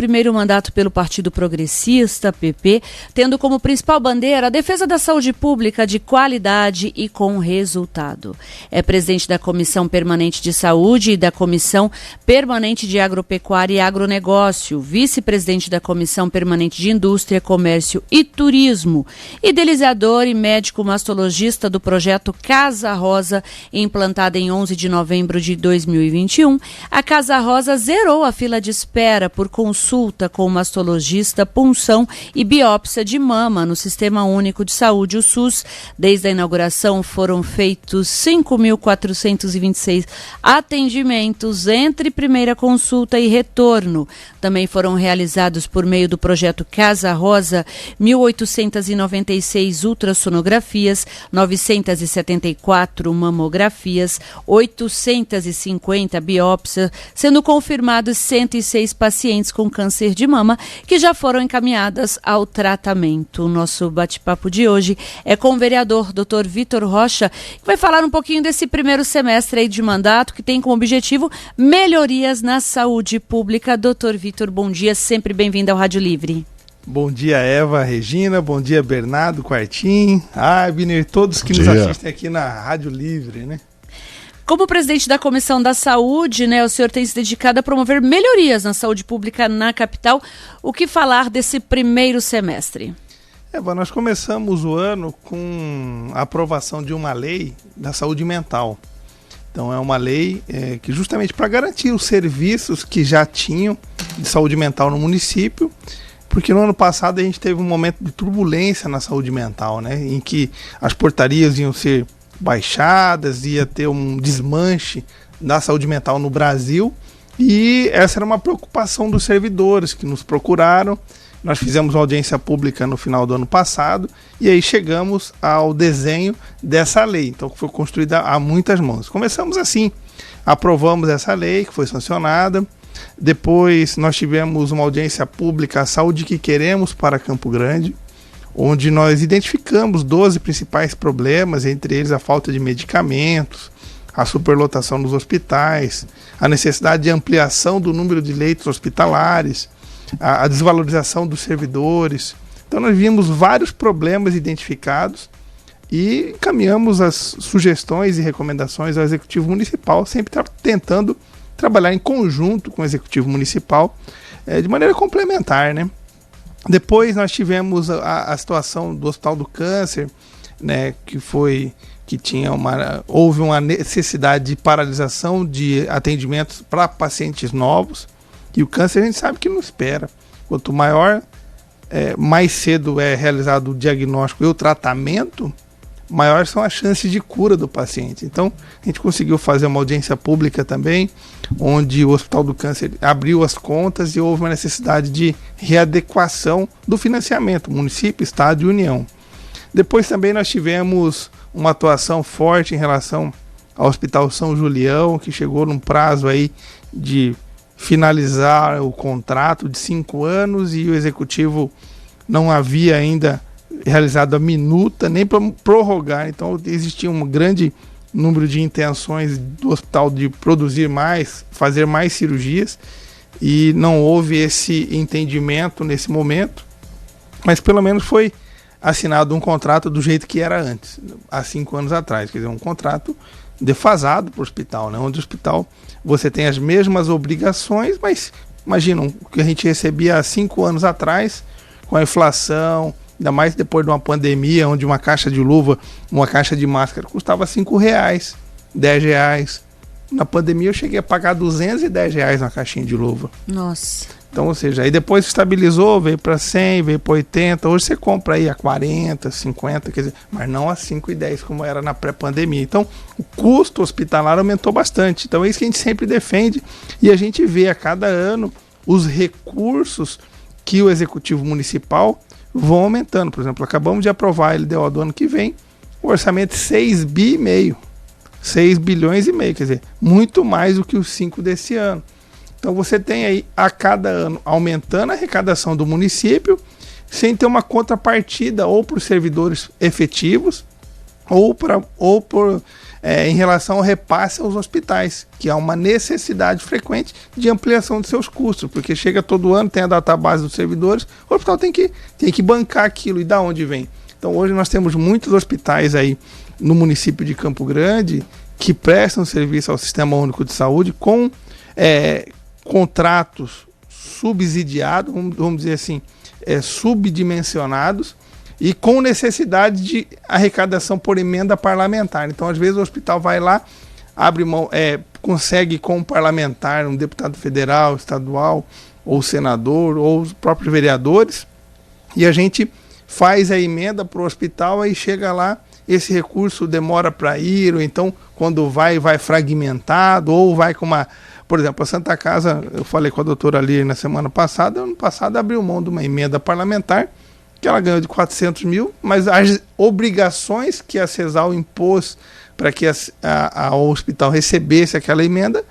primeiro mandato pelo Partido Progressista, PP, tendo como principal bandeira a defesa da saúde pública de qualidade e com resultado. É presidente da Comissão Permanente de Saúde e da Comissão Permanente de Agropecuária e Agronegócio, vice-presidente da Comissão Permanente de Indústria, Comércio e Turismo, idealizador e médico mastologista do projeto Casa Rosa, implantada em 11 de novembro de 2021. A Casa Rosa zerou a fila de espera por consulta com o mastologista, punção e biópsia de mama no Sistema Único de Saúde, o SUS. Desde a inauguração foram feitos 5.426 atendimentos entre primeira consulta e retorno. Também foram realizados por meio do projeto Casa Rosa 1.896 ultrassonografias, 974 mamografias, 850 biópsias, sendo confirmados 106 pacientes com câncer de mama que já foram encaminhadas ao tratamento. O nosso bate-papo de hoje é com o vereador Dr. Vitor Rocha, que vai falar um pouquinho desse primeiro semestre aí de mandato, que tem como objetivo melhorias na saúde pública. Dr. Vitor, bom dia, sempre bem-vindo ao Rádio Livre. Bom dia, Eva, Regina, bom dia, Bernardo, Quartim, Abner, todos que nos assistem aqui na Rádio Livre, né? Como presidente da Comissão da Saúde, né, o senhor tem se dedicado a promover melhorias na saúde pública na capital. O que falar desse primeiro semestre? Eva, nós começamos o ano com a aprovação de uma lei da saúde mental. Então é uma lei que justamente para garantir os serviços que já tinham de saúde mental no município, porque no ano passado a gente teve um momento de turbulência na saúde mental, né, em que as portarias iam ser baixadas, ia ter um desmanche da saúde mental no Brasil, e essa era uma preocupação dos servidores que nos procuraram. Nós fizemos uma audiência pública no final do ano passado e aí chegamos ao desenho dessa lei, então foi construída a muitas mãos. Começamos assim, aprovamos essa lei que foi sancionada. Depois nós tivemos uma audiência pública, a Saúde que Queremos para Campo Grande, onde nós identificamos 12 principais problemas, entre eles a falta de medicamentos, a superlotação nos hospitais, a necessidade de ampliação do número de leitos hospitalares, a desvalorização dos servidores. Então nós vimos vários problemas identificados e encaminhamos as sugestões e recomendações ao Executivo Municipal, sempre tentando trabalhar em conjunto com o Executivo Municipal, de maneira complementar, né? Depois nós tivemos a situação do Hospital do Câncer, né, houve uma necessidade de paralisação de atendimentos para pacientes novos, e o câncer a gente sabe que não espera. Quanto mais cedo é realizado o diagnóstico e o tratamento, maiores são as chances de cura do paciente. Então a gente conseguiu fazer uma audiência pública também, onde o Hospital do Câncer abriu as contas e houve uma necessidade de readequação do financiamento, município, estado e União. Depois também nós tivemos uma atuação forte em relação ao Hospital São Julião, que chegou num prazo aí de finalizar o contrato de 5 anos e o Executivo não havia ainda realizado a minuta nem para prorrogar. Então existia um grande número de intenções do hospital de produzir mais, fazer mais cirurgias, e não houve esse entendimento nesse momento, mas pelo menos foi assinado um contrato do jeito que era antes, há 5 anos atrás, quer dizer, um contrato defasado para o hospital, né? Onde o hospital você tem as mesmas obrigações, mas imaginam o que a gente recebia há 5 anos atrás, com a inflação, ainda mais depois de uma pandemia, onde uma caixa de luva, uma caixa de máscara custava R$5, R$10. Na pandemia eu cheguei a pagar R$210 na caixinha de luva. Nossa. Então, ou seja, aí depois estabilizou, veio para 100, veio para 80, hoje você compra aí a 40, 50, quer dizer, mas não a 5 e 10 como era na pré-pandemia. Então, o custo hospitalar aumentou bastante. Então, é isso que a gente sempre defende, e a gente vê a cada ano os recursos que o Executivo Municipal vão aumentando. Por exemplo, acabamos de aprovar a LDO do ano que vem, o orçamento de 6,5 bi, 6 bilhões e meio, quer dizer, muito mais do que os 5 desse ano. Então você tem aí a cada ano aumentando a arrecadação do município, sem ter uma contrapartida ou por servidores efetivos ou por em relação ao repasse aos hospitais, que há uma necessidade frequente de ampliação de seus custos, porque chega todo ano, tem a database dos servidores, o hospital tem que bancar aquilo, e da onde vem? Então hoje nós temos muitos hospitais aí no município de Campo Grande que prestam serviço ao Sistema Único de Saúde com contratos subsidiados, vamos dizer assim, subdimensionados, e com necessidade de arrecadação por emenda parlamentar. Então, às vezes, o hospital vai lá, abre mão, consegue com um parlamentar, um deputado federal, estadual, ou senador, ou os próprios vereadores, e a gente faz a emenda para o hospital, aí chega lá, esse recurso demora para ir, ou então, quando vai fragmentado, ou vai com uma... Por exemplo, a Santa Casa, eu falei com a doutora ali na semana passada, ano passado abriu mão de uma emenda parlamentar, que ela ganhou de 400 mil, mas as obrigações que a CESAL impôs para que o hospital recebesse aquela emenda,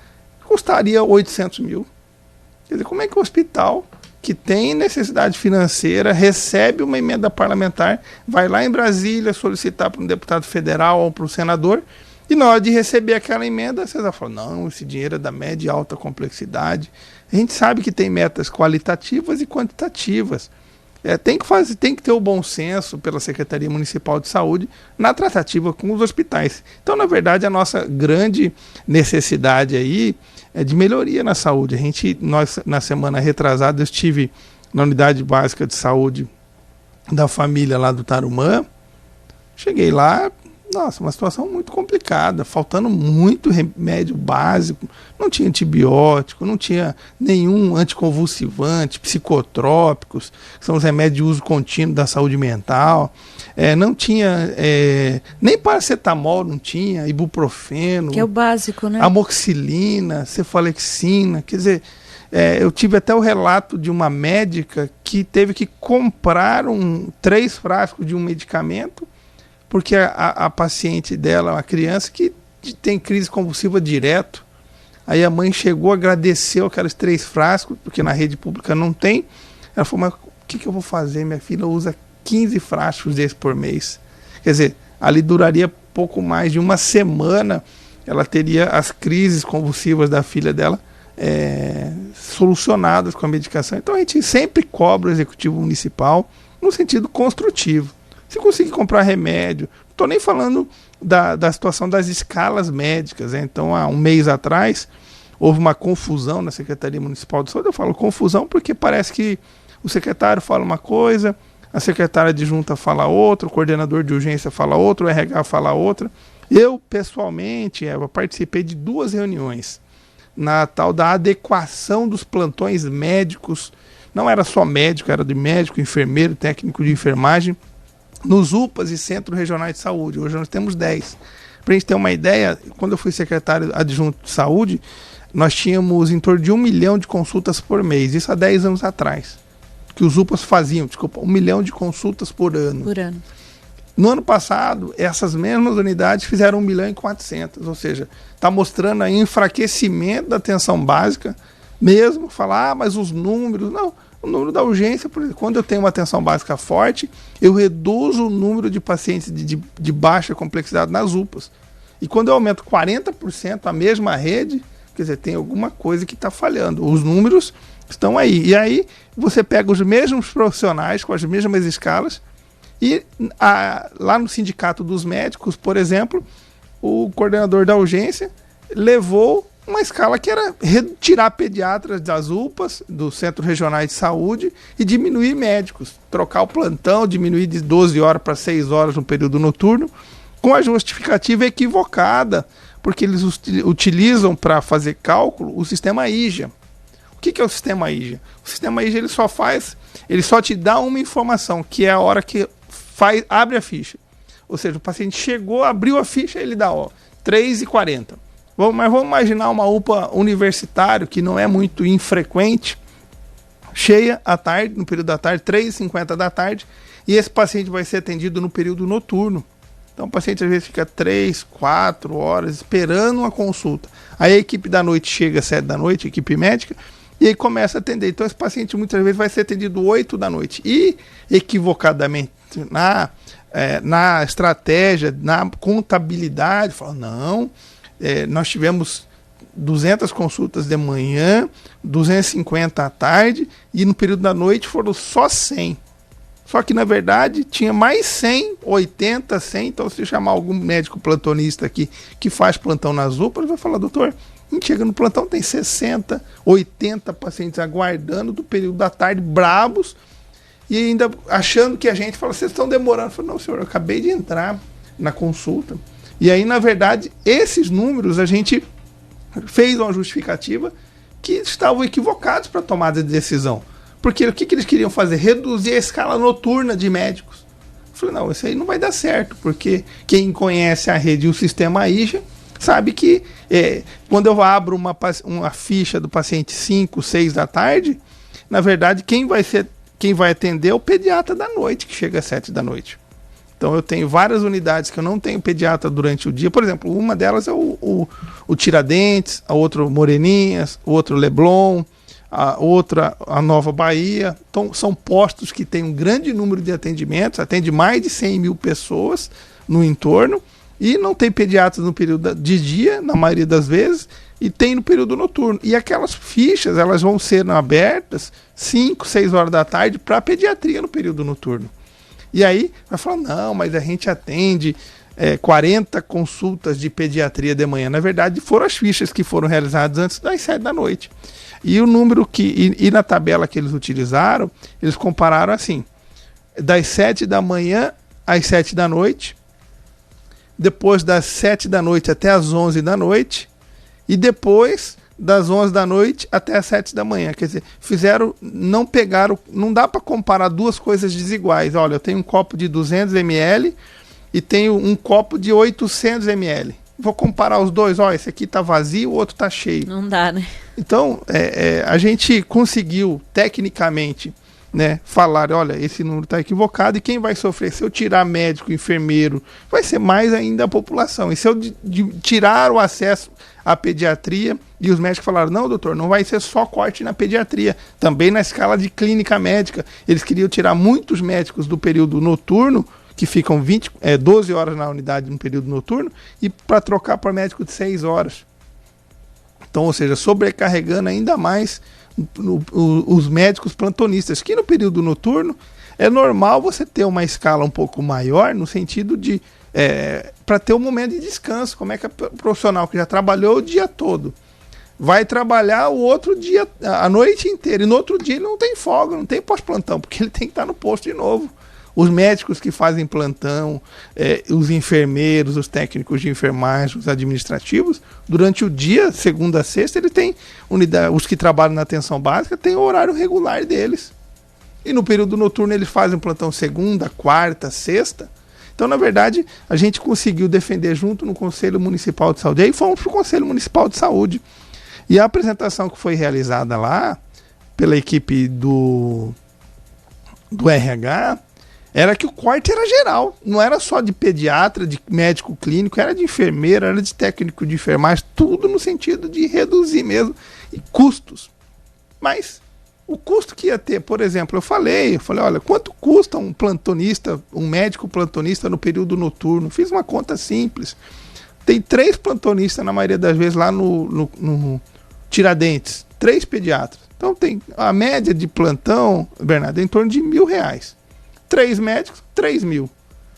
custaria 800 mil. Quer dizer, como é que o hospital, que tem necessidade financeira, recebe uma emenda parlamentar, vai lá em Brasília solicitar para um deputado federal ou para um senador, e na hora de receber aquela emenda, a CESAL fala, não, esse dinheiro é da média e alta complexidade. A gente sabe que tem metas qualitativas e quantitativas. Tem que ter o bom senso pela Secretaria Municipal de Saúde na tratativa com os hospitais. Então, na verdade, a nossa grande necessidade aí é de melhoria na saúde. Nós, na semana retrasada, eu estive na Unidade Básica de Saúde da família lá do Tarumã. Cheguei lá, nossa, uma situação muito complicada, faltando muito remédio básico, não tinha antibiótico, não tinha nenhum anticonvulsivante, psicotrópicos, que são os remédios de uso contínuo da saúde mental, não tinha nem paracetamol, não tinha, ibuprofeno, que é o básico, né? Amoxicilina, cefalexina, quer dizer, eu tive até o relato de uma médica que teve que comprar 3 frascos de um medicamento, porque a paciente dela, uma criança que tem crise convulsiva direto, aí a mãe chegou, agradeceu aqueles 3 frascos, porque na rede pública não tem, ela falou, mas o que eu vou fazer? Minha filha usa 15 frascos desses por mês. Quer dizer, ali duraria pouco mais de uma semana, ela teria as crises convulsivas da filha dela solucionadas com a medicação. Então a gente sempre cobra o Executivo Municipal no sentido construtivo. Se conseguir comprar remédio, não estou nem falando da situação das escalas médicas. Então, há um mês atrás, houve uma confusão na Secretaria Municipal de Saúde. Eu falo confusão porque parece que o secretário fala uma coisa, a secretária adjunta fala outra, o coordenador de urgência fala outra, o RH fala outra. Eu, pessoalmente, eu participei de 2 reuniões na tal da adequação dos plantões médicos. Não era só médico, era de médico, enfermeiro, técnico de enfermagem, nos UPAs e Centros Regionais de Saúde. Hoje nós temos 10. Para a gente ter uma ideia, quando eu fui secretário adjunto de saúde, nós tínhamos em torno de 1 milhão de consultas por mês. Isso há 10 anos atrás. Que os UPAs faziam, 1 milhão de consultas por ano. No ano passado, essas mesmas unidades fizeram 1 milhão e 400. Ou seja, está mostrando aí enfraquecimento da atenção básica, mesmo falar, mas os números... Não. O número da urgência, por exemplo, quando eu tenho uma atenção básica forte, eu reduzo o número de pacientes de baixa complexidade nas UPAs. E quando eu aumento 40% a mesma rede, quer dizer, tem alguma coisa que está falhando. Os números estão aí. E aí você pega os mesmos profissionais com as mesmas escalas e lá no Sindicato dos Médicos, por exemplo, o coordenador da urgência levou uma escala que era retirar pediatras das UPAs, dos Centros Regionais de Saúde, e diminuir médicos, trocar o plantão, diminuir de 12 horas para 6 horas no período noturno, com a justificativa equivocada, porque eles utilizam para fazer cálculo o sistema IJA. O que é o sistema IJA? O sistema IJA ele só te dá uma informação, que é a hora que abre a ficha. Ou seja, o paciente chegou, abriu a ficha, ele dá 3h40. Mas vamos imaginar uma UPA universitário, que não é muito infrequente, cheia à tarde, no período da tarde, 3h50 da tarde, e esse paciente vai ser atendido no período noturno. Então o paciente às vezes fica 3, 4 horas esperando uma consulta. Aí a equipe da noite chega às 7 da noite, a equipe médica, e aí começa a atender. Então esse paciente muitas vezes vai ser atendido 8 da noite. E, equivocadamente, na estratégia, na contabilidade, fala, não, nós tivemos 200 consultas de manhã, 250 à tarde, e no período da noite foram só 100. Só que, na verdade, tinha mais 100, 80, 100. Então, se chamar algum médico plantonista aqui que faz plantão nas UPAs, vai falar, doutor, a gente chega no plantão, tem 60, 80 pacientes aguardando do período da tarde, bravos, e ainda achando que a gente fala, vocês estão demorando. Eu falo, não, senhor, eu acabei de entrar na consulta. E aí, na verdade, esses números a gente fez uma justificativa que estavam equivocados para a tomada de decisão. Porque o que eles queriam fazer? Reduzir a escala noturna de médicos. Eu falei, não, isso aí não vai dar certo, porque quem conhece a rede e o sistema IJA sabe que quando eu abro uma ficha do paciente 5, 6 da tarde, na verdade, quem vai atender é o pediatra da noite, que chega às 7 da noite. Então eu tenho várias unidades que eu não tenho pediatra durante o dia. Por exemplo, uma delas é o Tiradentes, a outra Moreninhas, o outro Leblon, a outra a Nova Bahia. Então são postos que têm um grande número de atendimentos, atende mais de 100 mil pessoas no entorno, e não tem pediatras no período de dia, na maioria das vezes, e tem no período noturno. E aquelas fichas, elas vão ser abertas 5, 6 horas da tarde para pediatria no período noturno. E aí vai falar, não, mas a gente atende 40 consultas de pediatria de manhã. Na verdade, foram as fichas que foram realizadas antes das 7 da noite. E o número e na tabela que eles utilizaram, eles compararam assim, das 7 da manhã às 7 da noite, depois das 7 da noite até as 11 da noite, e depois das 11 da noite até as 7 da manhã. Quer dizer, não dá para comparar duas coisas desiguais. Olha, eu tenho um copo de 200 ml e tenho um copo de 800 ml. Vou comparar os dois, esse aqui está vazio, o outro está cheio. Não dá, né? Então, a gente conseguiu, tecnicamente, né, falar, olha, esse número está equivocado, e quem vai sofrer? Se eu tirar médico, enfermeiro, vai ser mais ainda a população. E se eu tirar o acesso à pediatria, e os médicos falaram, não, doutor, não vai ser só corte na pediatria, também na escala de clínica médica. Eles queriam tirar muitos médicos do período noturno, que ficam 12 horas na unidade no período noturno, e para trocar para médico de 6 horas. Então, ou seja, sobrecarregando ainda mais os médicos plantonistas, que no período noturno é normal você ter uma escala um pouco maior, no sentido de para ter um momento de descanso. Como é que o profissional que já trabalhou o dia todo vai trabalhar o outro dia, a noite inteira, e no outro dia ele não tem folga, não tem pós-plantão, porque ele tem que estar no posto de novo. Os médicos que fazem plantão, os enfermeiros, os técnicos de enfermagem, os administrativos, durante o dia, segunda a sexta, ele tem unidade, os que trabalham na atenção básica têm o horário regular deles. E no período noturno eles fazem plantão segunda, quarta, sexta. Então, na verdade, a gente conseguiu defender junto no Conselho Municipal de Saúde. Aí fomos para o Conselho Municipal de Saúde. E a apresentação que foi realizada lá, pela equipe do RH, era que o corte era geral, não era só de pediatra, de médico clínico, era de enfermeira, era de técnico de enfermagem, tudo no sentido de reduzir mesmo, e custos. Mas o custo que ia ter, por exemplo, eu falei, olha, quanto custa um plantonista, um médico plantonista no período noturno? Fiz uma conta simples. Tem 3 plantonistas, na maioria das vezes, lá no Tiradentes, 3 pediatras. Então tem a média de plantão, Bernardo, é em torno de R$1.000. 3 médicos, 3 mil.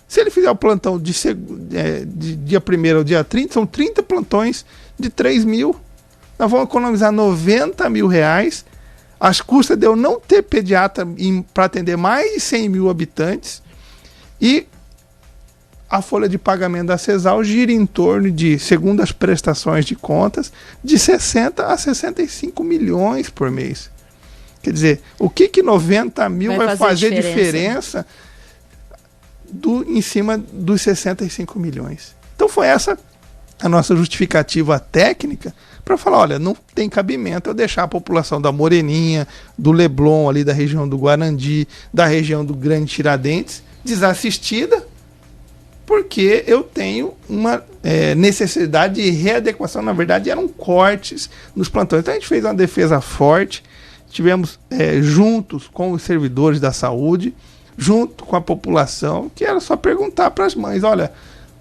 Se ele fizer o plantão de dia 1º ao dia 30, são 30 plantões de 3 mil. Nós vamos economizar R$90 mil. As custas de eu não ter pediatra para atender mais de 100 mil habitantes. E a folha de pagamento da CESAL gira em torno de, segundo as prestações de contas, de 60 a 65 milhões por mês. Quer dizer, o que 90 mil vai fazer diferença em cima dos 65 milhões? Então foi essa a nossa justificativa técnica para falar, olha, não tem cabimento eu deixar a população da Moreninha, do Leblon, ali da região do Guarandi, da região do Grande Tiradentes, desassistida, porque eu tenho uma necessidade de readequação. Na verdade, eram cortes nos plantões. Então a gente fez uma defesa forte. Tivemos juntos com os servidores da saúde, junto com a população, que era só perguntar para as mães, olha,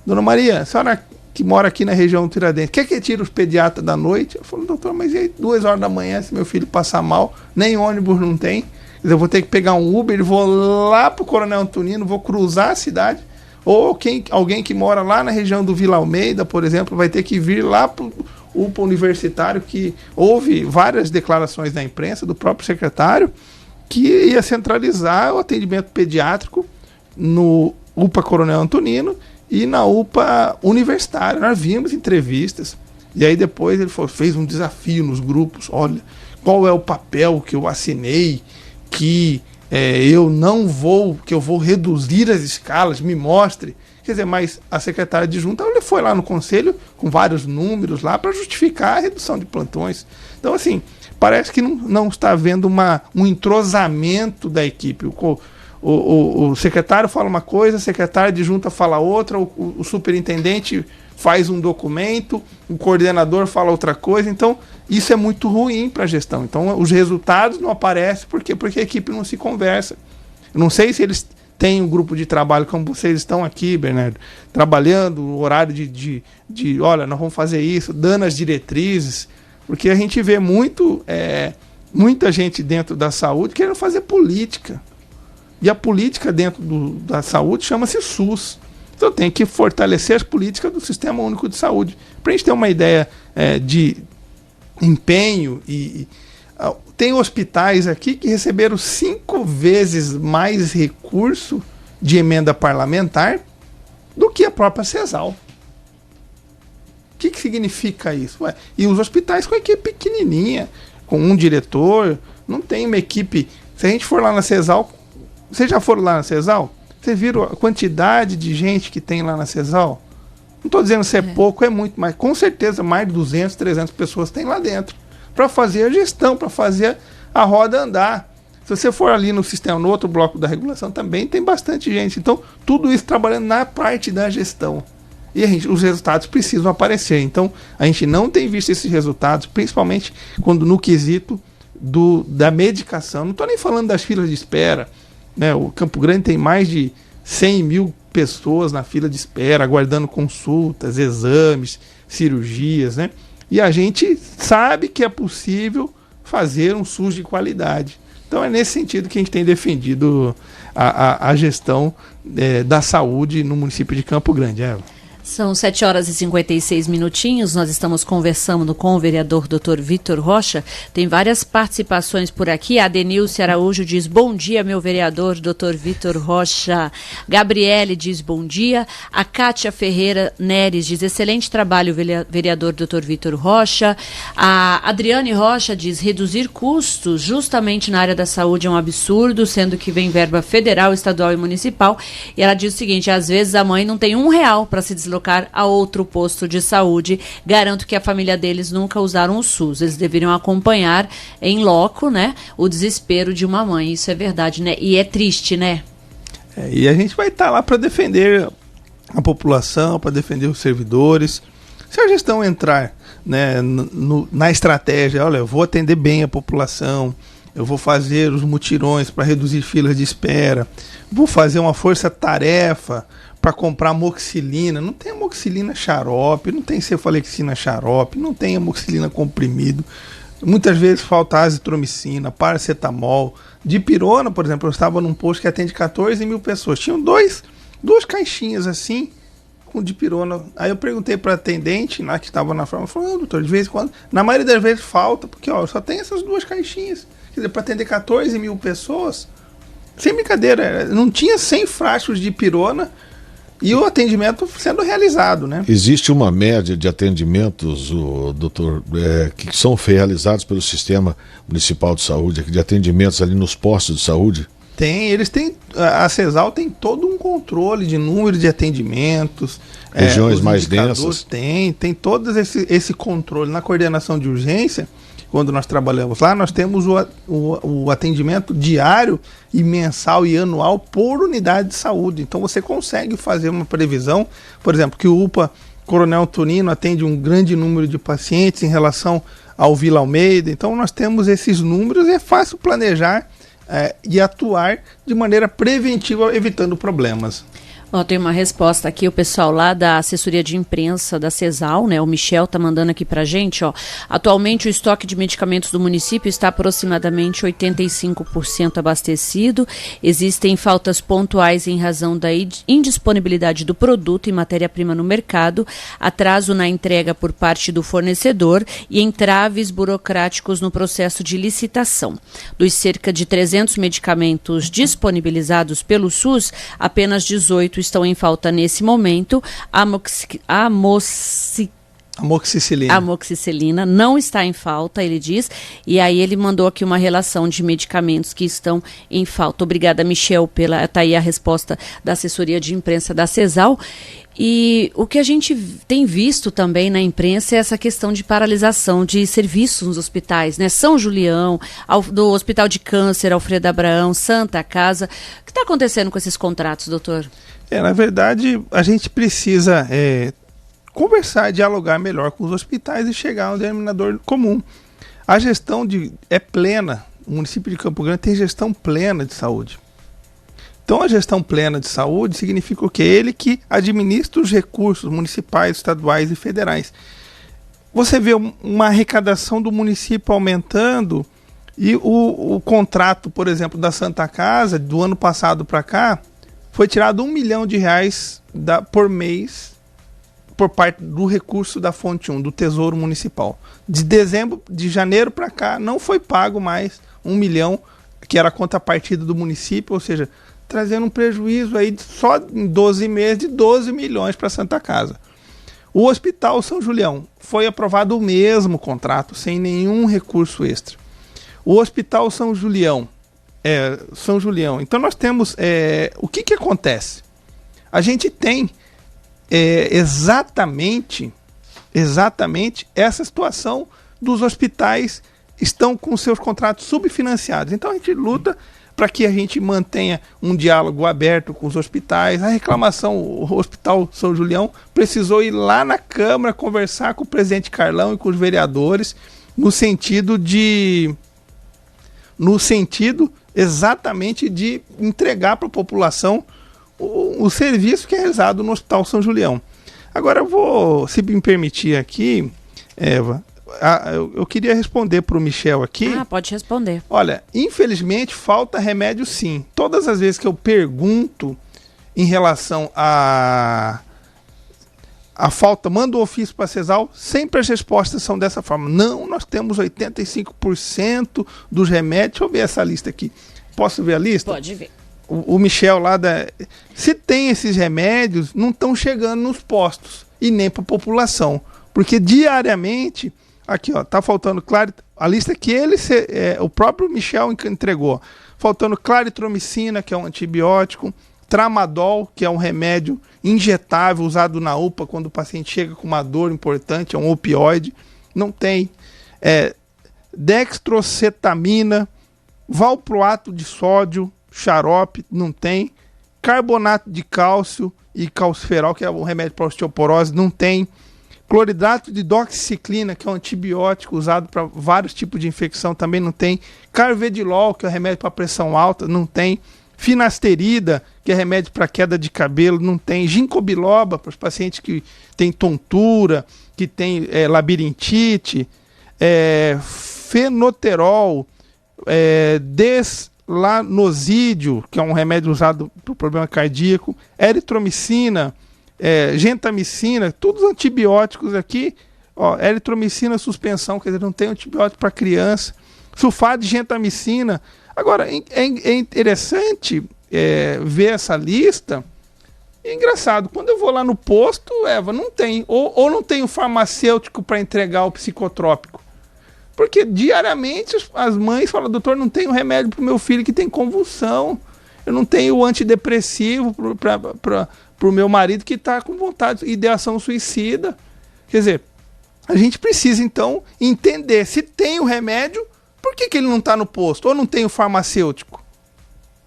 dona Maria, a senhora que mora aqui na região do Tiradentes, quer que tire os pediatras da noite? Eu falo, doutor, mas e aí, 2 horas da manhã, se meu filho passar mal, nem ônibus não tem, eu vou ter que pegar um Uber, vou lá pro Coronel Antonino, vou cruzar a cidade, ou alguém que mora lá na região do Vila Almeida, por exemplo, vai ter que vir lá pro UPA universitário, que houve várias declarações na imprensa do próprio secretário, que ia centralizar o atendimento pediátrico no UPA Coronel Antonino e na UPA universitária. Nós vimos entrevistas, e aí depois ele fez um desafio nos grupos, olha, qual é o papel que eu assinei, que eu vou reduzir as escalas, me mostre. Quer dizer, mas a secretária adjunta ele foi lá no conselho com vários números lá para justificar a redução de plantões. Então, assim, parece que não está havendo um entrosamento da equipe. O secretário fala uma coisa, a secretária adjunta fala outra, o superintendente faz um documento, o coordenador fala outra coisa. Então, isso é muito ruim para a gestão. Então, os resultados não aparecem. Por quê? Porque a equipe não se conversa. Eu não sei se eles têm um grupo de trabalho como vocês estão aqui, Bernardo, trabalhando o horário de olha, nós vamos fazer isso, dando as diretrizes, porque a gente vê muita gente dentro da saúde querendo fazer política. E a política dentro da saúde chama-se SUS. Então tem que fortalecer as políticas do Sistema Único de Saúde. Para a gente ter uma ideia de empenho, tem hospitais aqui que receberam 5 vezes mais recurso de emenda parlamentar do que a própria CESAL. O que significa isso? E os hospitais com equipe pequenininha, com um diretor, não tem uma equipe. Se a gente for lá na CESAL, vocês já foram lá na CESAL? Vocês viram a quantidade de gente que tem lá na CESAL? Não estou dizendo se é pouco, é muito, mas com certeza mais de 200, 300 pessoas tem lá dentro para fazer a gestão, para fazer a roda andar. Se você for ali no sistema, no outro bloco da regulação, também tem bastante gente. Então, tudo isso trabalhando na parte da gestão. E os resultados precisam aparecer. Então, a gente não tem visto esses resultados, principalmente quando no quesito da medicação. Não estou nem falando das filas de espera, né? O Campo Grande tem mais de 100 mil pessoas na fila de espera, aguardando consultas, exames, cirurgias, né? E a gente sabe que é possível fazer um SUS de qualidade. Então é nesse sentido que a gente tem defendido a gestão da saúde no município de Campo Grande. São 7 horas e 56 minutinhos, nós estamos conversando com o vereador Dr. Vitor Rocha. Tem várias participações por aqui. A Denilce Araújo diz, bom dia, meu vereador Dr. Vitor Rocha. Gabriele diz, bom dia. A Kátia Ferreira Neres diz, excelente trabalho, vereador Dr. Vitor Rocha. A Adriane Rocha diz, reduzir custos justamente na área da saúde é um absurdo, sendo que vem verba federal, estadual e municipal. E ela diz o seguinte, às vezes a mãe não tem R$1 para se deslocar a outro posto de saúde. Garanto que a família deles nunca usaram o SUS. Eles deveriam acompanhar em loco, né, o desespero de uma mãe. Isso é verdade, né? E é triste, né? E a gente vai estar lá para defender a população, para defender os servidores. Se a gestão entrar, né, na estratégia, olha, eu vou atender bem a população, eu vou fazer os mutirões para reduzir filas de espera, vou fazer uma força-tarefa para comprar amoxicilina. Não tem amoxicilina xarope, não tem cefalexina xarope, não tem amoxicilina comprimido. Muitas vezes falta azitromicina, paracetamol. Dipirona, por exemplo, eu estava num posto que atende 14 mil pessoas. Tinham duas caixinhas assim, com dipirona. Aí eu perguntei para a atendente, lá que estava na forma, falou, doutor, de vez em quando, na maioria das vezes falta, porque só tem essas 2 caixinhas. Quer dizer, para atender 14 mil pessoas, sem brincadeira, não tinha 100 frascos de dipirona. E o atendimento sendo realizado, né? Existe uma média de atendimentos, doutor, que são realizados pelo Sistema Municipal de Saúde, de atendimentos ali nos postos de saúde? Tem, a CESAL tem todo um controle de número de atendimentos. Regiões mais densas? Tem todo esse controle. Na coordenação de urgência, quando nós trabalhamos lá, nós temos o atendimento diário e mensal e anual por unidade de saúde. Então você consegue fazer uma previsão, por exemplo, que o UPA Coronel Antonino atende um grande número de pacientes em relação ao Vila Almeida. Então nós temos esses números e é fácil planejar e atuar de maneira preventiva, evitando problemas. Tem uma resposta aqui, o pessoal lá da assessoria de imprensa da CESAL, né? O Michel tá mandando aqui pra gente, Atualmente o estoque de medicamentos do município está aproximadamente 85% abastecido. Existem faltas pontuais em razão da indisponibilidade do produto e matéria-prima no mercado, atraso na entrega por parte do fornecedor e entraves burocráticos no processo de licitação. Dos cerca de 300 medicamentos disponibilizados pelo SUS, apenas 18 estão em falta nesse momento. A amoxicilina não está em falta, ele diz, e aí ele mandou aqui uma relação de medicamentos que estão em falta. Obrigada, Michel, tá aí a resposta da assessoria de imprensa da CESAL. E o que a gente tem visto também na imprensa é essa questão de paralisação de serviços nos hospitais, né? São Julião, do Hospital de Câncer, Alfredo Abraão, Santa Casa. O que está acontecendo com esses contratos, doutor? Na verdade, a gente precisa conversar, dialogar melhor com os hospitais e chegar a um denominador comum. A gestão é plena, o município de Campo Grande tem gestão plena de saúde. Então, a gestão plena de saúde significa o quê? Ele que administra os recursos municipais, estaduais e federais. Você vê uma arrecadação do município aumentando e o contrato, por exemplo, da Santa Casa, do ano passado para cá, foi tirado R$1 milhão por mês por parte do recurso da Fonte 1, do Tesouro Municipal. De janeiro para cá, não foi pago mais R$1 milhão, que era a contrapartida do município, ou seja, trazendo um prejuízo aí só em 12 meses de 12 milhões para a Santa Casa. O Hospital São Julião foi aprovado o mesmo contrato, sem nenhum recurso extra. O Hospital São Julião, então nós temos, o que acontece? A gente tem exatamente essa situação dos hospitais estão com seus contratos subfinanciados. Então a gente luta para que a gente mantenha um diálogo aberto com os hospitais. A reclamação, o Hospital São Julião precisou ir lá na Câmara conversar com o presidente Carlão e com os vereadores no sentido exatamente de entregar para a população o serviço que é realizado no Hospital São Julião. Agora eu vou, se me permitir aqui, Eva, eu queria responder para o Michel aqui. Pode responder. Olha, infelizmente falta remédio sim. Todas as vezes que eu pergunto em relação a falta, mando o ofício para a CESAL, sempre as respostas são dessa forma. Não, nós temos 85% dos remédios. Deixa eu ver essa lista aqui. Posso ver a lista? Pode ver. O Michel lá se tem esses remédios, não estão chegando nos postos e nem para a população. Porque diariamente, aqui tá faltando a lista que o próprio Michel entregou. Faltando claritromicina, que é um antibiótico, tramadol, que é um remédio injetável usado na UPA quando o paciente chega com uma dor importante, é um opioide, não tem. Dextrocetamina, valproato de sódio, xarope, não tem. Carbonato de cálcio e calciferol, que é um remédio para osteoporose, não tem. Cloridrato de doxiciclina, que é um antibiótico usado para vários tipos de infecção, também não tem. Carvedilol, que é um remédio para pressão alta, não tem. Finasterida, que é remédio para queda de cabelo, não tem. Ginkgo biloba, para os pacientes que têm tontura, que têm labirintite. Fenoterol, deslanosídeo, que é um remédio usado para o problema cardíaco. Eritromicina, gentamicina, todos antibióticos aqui. Eritromicina suspensão, quer dizer, não tem antibiótico para criança. Sulfato de gentamicina. Agora, é interessante ver essa lista. É engraçado, quando eu vou lá no posto, Eva, não tem. Ou não tem o farmacêutico para entregar o psicotrópico. Porque diariamente as mães falam, doutor, não tenho remédio para o meu filho que tem convulsão. Eu não tenho o antidepressivo para o meu marido que está com vontade de ideação suicida. Quer dizer, a gente precisa então entender se tem o remédio, por que ele não está no posto? Ou não tem o farmacêutico?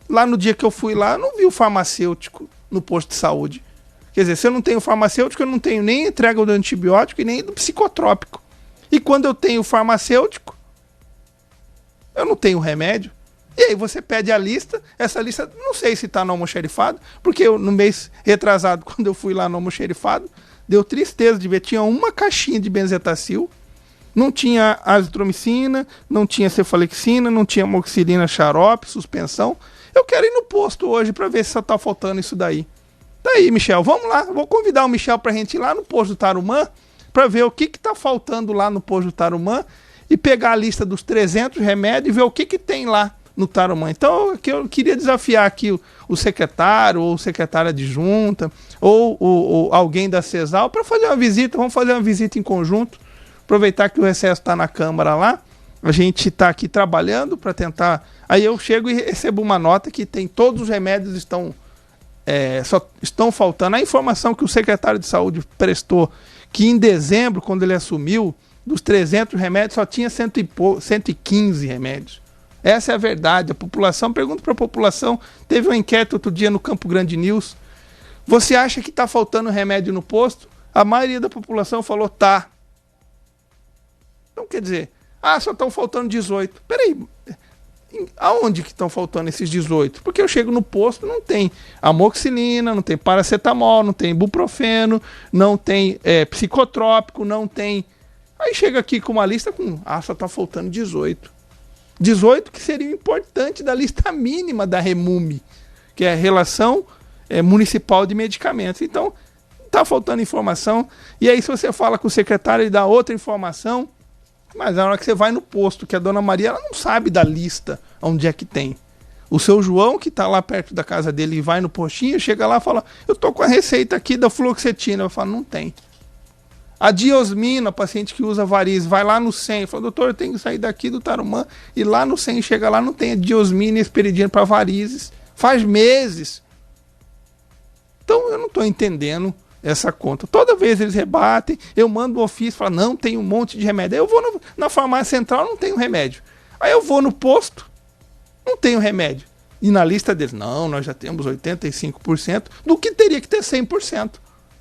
Lá no dia que eu fui lá, eu não vi o farmacêutico no posto de saúde. Quer dizer, se eu não tenho farmacêutico, eu não tenho nem entrega do antibiótico e nem do psicotrópico. E quando eu tenho farmacêutico, eu não tenho remédio. E aí você pede a lista, essa lista, não sei se está no almoxerifado, porque no mês retrasado, quando eu fui lá no almoxerifado, deu tristeza de ver, tinha uma caixinha de benzetacil, não tinha azitromicina, não tinha cefalexina, não tinha amoxicilina xarope, suspensão. Eu quero ir no posto hoje para ver se só está faltando isso daí. Daí, Michel, vamos lá, vou convidar o Michel para a gente ir lá no posto do Tarumã, para ver o que está faltando lá no posto do Tarumã e pegar a lista dos 300 remédios e ver o que tem lá no Tarumã. Então, eu queria desafiar aqui o secretário, ou secretária adjunta, ou alguém da CESAL, para fazer uma visita. Vamos fazer uma visita em conjunto, aproveitar que o recesso está na Câmara lá, a gente está aqui trabalhando para tentar... Aí eu chego e recebo uma nota que tem todos os remédios só estão faltando. A informação que o secretário de Saúde prestou, que em dezembro, quando ele assumiu, dos 300 remédios, só tinha 115 remédios. Essa é a verdade. A população, pergunta para a população, teve uma enquete outro dia no Campo Grande News. Você acha que está faltando remédio no posto? A maioria da população falou tá. Então quer dizer, só estão faltando 18. Peraí, aonde que estão faltando esses 18? Porque eu chego no posto, não tem amoxicilina, não tem paracetamol, não tem ibuprofeno, não tem psicotrópico, não tem... Aí chega aqui com uma lista com, só está faltando 18. 18 que seria importante da lista mínima da REMUME, que é a Relação Municipal de Medicamentos. Então, está faltando informação. E aí, se você fala com o secretário, ele dá outra informação. Mas na hora que você vai no posto, que a dona Maria ela não sabe da lista onde é que tem. O seu João, que está lá perto da casa dele e vai no postinho, chega lá e fala, eu estou com a receita aqui da fluoxetina. Eu falo, não tem. A diosmina, paciente que usa varizes, vai lá no 100, fala, doutor, eu tenho que sair daqui do Tarumã, e lá no 100, chega lá, não tem a diosmina e esperidina para varizes. Faz meses. Então eu não estou entendendo essa conta. Toda vez eles rebatem, eu mando um ofício, falo, não, tem um monte de remédio. Aí eu vou na farmácia central, não tenho remédio. Aí eu vou no posto, não tenho remédio. E na lista deles, não, nós já temos 85% do que teria que ter 100%.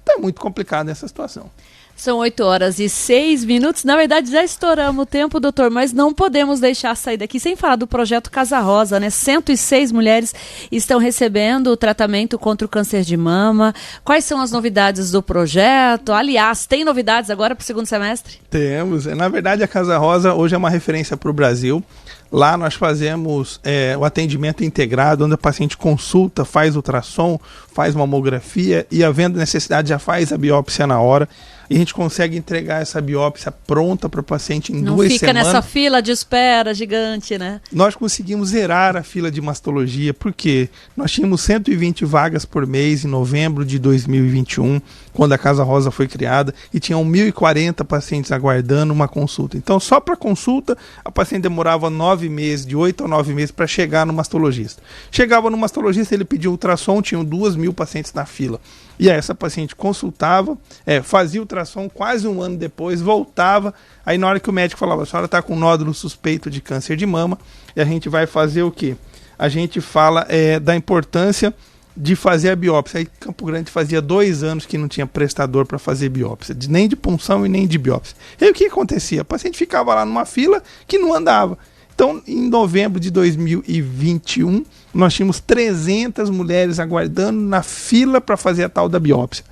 Então é muito complicado essa situação. São 8h06. Na verdade, já estouramos o tempo, doutor, mas não podemos deixar sair daqui sem falar do projeto Casa Rosa, né? 106 mulheres estão recebendo o tratamento contra o câncer de mama. Quais são as novidades do projeto? Aliás, tem novidades agora para o segundo semestre? Temos. Na verdade, a Casa Rosa hoje é uma referência para o Brasil. Lá nós fazemos o atendimento integrado, onde a paciente consulta, faz ultrassom, faz mamografia e, havendo necessidade, já faz a biópsia na hora. E a gente consegue entregar essa biópsia pronta para o paciente em 2 semanas. Não fica nessa fila de espera gigante, né? Nós conseguimos zerar a fila de mastologia, porque nós tínhamos 120 vagas por mês em novembro de 2021, quando a Casa Rosa foi criada, e tinham 1.040 pacientes aguardando uma consulta. Então, só para consulta, a paciente demorava 9 meses, de 8 a 9 meses, para chegar no mastologista. Chegava no mastologista, ele pedia ultrassom, tinham 2.000 pacientes na fila. E aí essa paciente consultava, fazia ultrassom, quase um ano depois, voltava. Aí na hora que o médico falava, a senhora está com nódulo suspeito de câncer de mama, e a gente vai fazer o quê? A gente fala da importância de fazer a biópsia. Aí Campo Grande fazia 2 anos que não tinha prestador para fazer biópsia, nem de punção e nem de biópsia. E aí o que acontecia? A paciente ficava lá numa fila que não andava. Então, em novembro de 2021, nós tínhamos 300 mulheres aguardando na fila para fazer a tal da biópsia.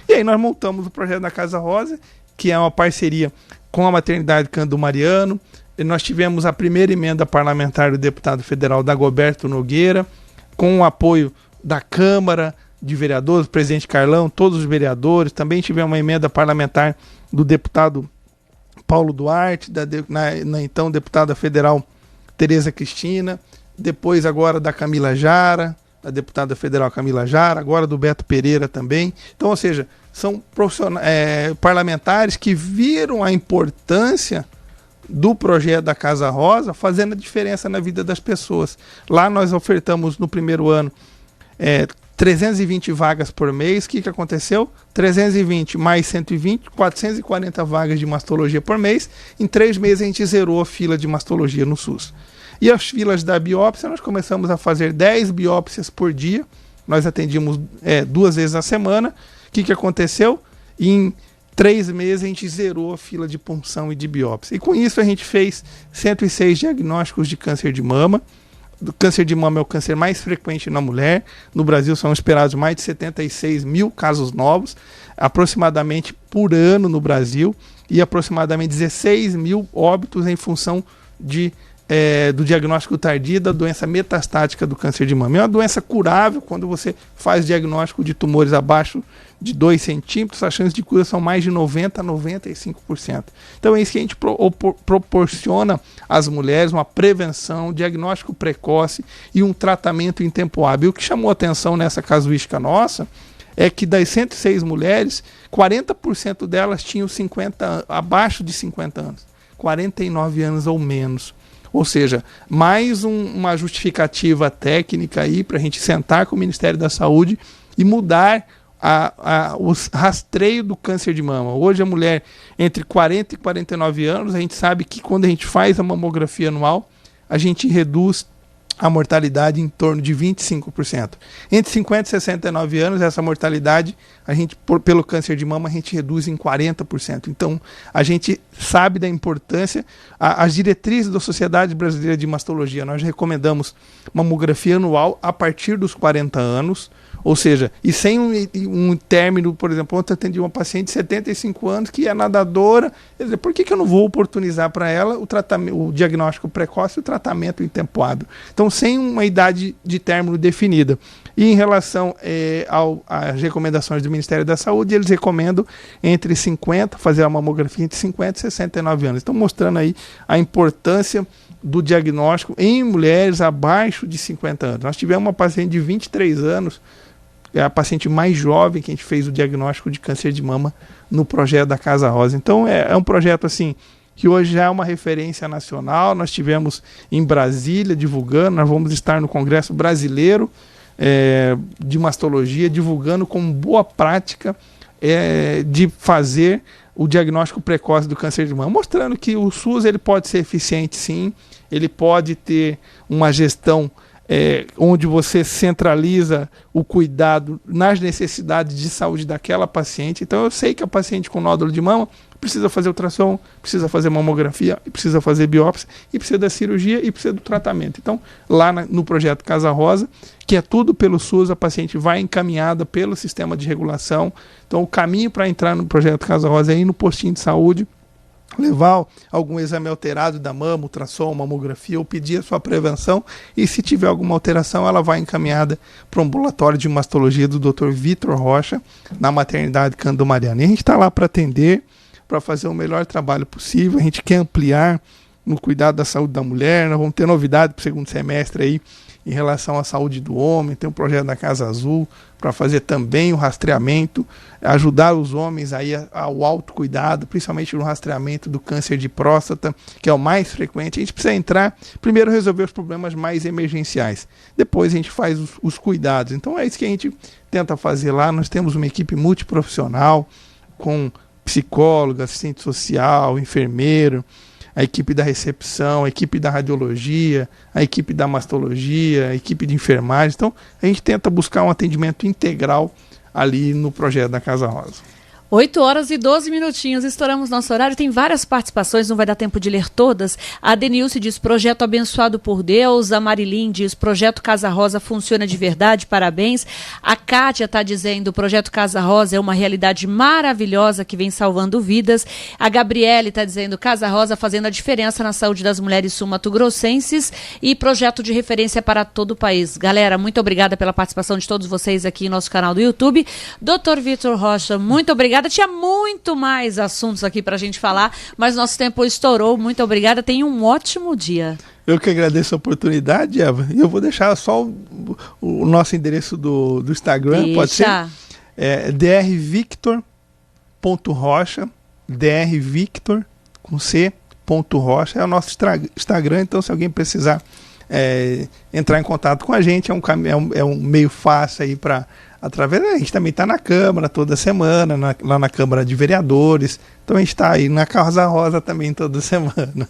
E aí nós montamos o projeto da Casa Rosa, que é uma parceria com a Maternidade Cândido Mariano. E nós tivemos a primeira emenda parlamentar do deputado federal Dagoberto Nogueira, com o apoio da Câmara de Vereadores, presidente Carlão, todos os vereadores. Também tivemos uma emenda parlamentar do deputado Paulo Duarte, na então deputada federal Tereza Cristina, depois agora da Camila Jara, a deputada federal Camila Jara, agora do Beto Pereira também. Então, ou seja, são parlamentares que viram a importância do projeto da Casa Rosa fazendo a diferença na vida das pessoas. Lá nós ofertamos no primeiro ano 320 vagas por mês. O que aconteceu? 320 mais 120, 440 vagas de mastologia por mês. Em 3 meses a gente zerou a fila de mastologia no SUS. E as filas da biópsia, nós começamos a fazer 10 biópsias por dia. Nós atendíamos 2 vezes a semana. O que aconteceu? Em 3 meses a gente zerou a fila de punção e de biópsia. E com isso a gente fez 106 diagnósticos de câncer de mama. do câncer de mama é o câncer mais frequente na mulher. No Brasil são esperados mais de 76 mil casos novos, aproximadamente por ano no Brasil, e aproximadamente 16 mil óbitos em função do diagnóstico tardio da doença metastática do câncer de mama. É uma doença curável. Quando você faz diagnóstico de tumores abaixo de 2 centímetros, as chances de cura são mais de 90% a 95%. Então é isso que a gente proporciona às mulheres, uma prevenção, diagnóstico precoce e um tratamento em tempo hábil. O que chamou atenção nessa casuística nossa é que das 106 mulheres, 40% delas tinham abaixo de 50 anos, 49 anos ou menos. Ou seja, mais uma justificativa técnica aí para a gente sentar com o Ministério da Saúde e mudar o rastreio do câncer de mama. Hoje a mulher entre 40 e 49 anos, a gente sabe que quando a gente faz a mamografia anual, a gente reduz a mortalidade em torno de 25%. Entre 50 e 69 anos, essa mortalidade, pelo câncer de mama, a gente reduz em 40%. Então, a gente sabe da importância. As diretrizes da Sociedade Brasileira de Mastologia, nós recomendamos mamografia anual a partir dos 40 anos, ou seja, e sem um término. Por exemplo, ontem eu atendi uma paciente de 75 anos que é nadadora. Quer dizer, por que eu não vou oportunizar para ela o diagnóstico precoce e o tratamento em tempo hábil? Então, sem uma idade de término definida. E em relação às recomendações do Ministério da Saúde, eles recomendam fazer a mamografia entre 50 e 69 anos. Estão mostrando aí a importância do diagnóstico em mulheres abaixo de 50 anos. Nós tivemos uma paciente de 23 anos, é a paciente mais jovem que a gente fez o diagnóstico de câncer de mama no projeto da Casa Rosa. Então é um projeto assim que hoje já é uma referência nacional. Nós tivemos em Brasília divulgando, nós vamos estar no Congresso Brasileiro de Mastologia, divulgando como boa prática de fazer o diagnóstico precoce do câncer de mama, mostrando que o SUS ele pode ser eficiente, sim, ele pode ter uma gestão onde você centraliza o cuidado nas necessidades de saúde daquela paciente. Então eu sei que a paciente com nódulo de mama precisa fazer ultrassom, precisa fazer mamografia, precisa fazer biópsia, e precisa da cirurgia e precisa do tratamento. Então lá no projeto Casa Rosa, que é tudo pelo SUS, a paciente vai encaminhada pelo sistema de regulação. Então o caminho para entrar no projeto Casa Rosa é ir no postinho de saúde, levar algum exame alterado da mama, ultrassom, mamografia, ou pedir a sua prevenção, e se tiver alguma alteração, ela vai encaminhada para o ambulatório de mastologia do Dr. Vitor Rocha, na maternidade Cândido Mariano. E a gente está lá para atender, para fazer o melhor trabalho possível. A gente quer ampliar no cuidado da saúde da mulher. Nós vamos ter novidade para o segundo semestre aí em relação à saúde do homem. Tem um projeto da Casa Azul para fazer também o rastreamento, ajudar os homens aí ao autocuidado, principalmente no rastreamento do câncer de próstata, que é o mais frequente. A gente precisa primeiro resolver os problemas mais emergenciais, depois a gente faz os cuidados. Então é isso que a gente tenta fazer lá. Nós temos uma equipe multiprofissional com psicólogo, assistente social, enfermeiro, a equipe da recepção, a equipe da radiologia, a equipe da mastologia, a equipe de enfermagem. Então, a gente tenta buscar um atendimento integral ali no projeto da Casa Rosa. 8 horas e 12 minutinhos, estouramos nosso horário, tem várias participações, não vai dar tempo de ler todas. A Denilce diz, projeto abençoado por Deus. A Marilyn diz, projeto Casa Rosa funciona de verdade, parabéns. A Kátia está dizendo, o projeto Casa Rosa é uma realidade maravilhosa que vem salvando vidas. A Gabriele está dizendo, Casa Rosa fazendo a diferença na saúde das mulheres sul-mato-grossenses e projeto de referência para todo o país. Galera, muito obrigada pela participação de todos vocês aqui em nosso canal do YouTube. Dr. Vitor Rocha, muito obrigada. Tinha muito mais assuntos aqui para a gente falar, mas nosso tempo estourou. Muito obrigada. Tenha um ótimo dia. Eu que agradeço a oportunidade, Eva. E eu vou deixar só o nosso endereço do Instagram. Pode ser? drvictor.rocha, drvictor, com c.rocha. É o nosso Instagram. Então, se alguém precisar entrar em contato com a gente, é um meio fácil aí para... A gente também está na Câmara toda semana, lá na Câmara de Vereadores. Então a gente está aí na Casa Rosa também toda semana.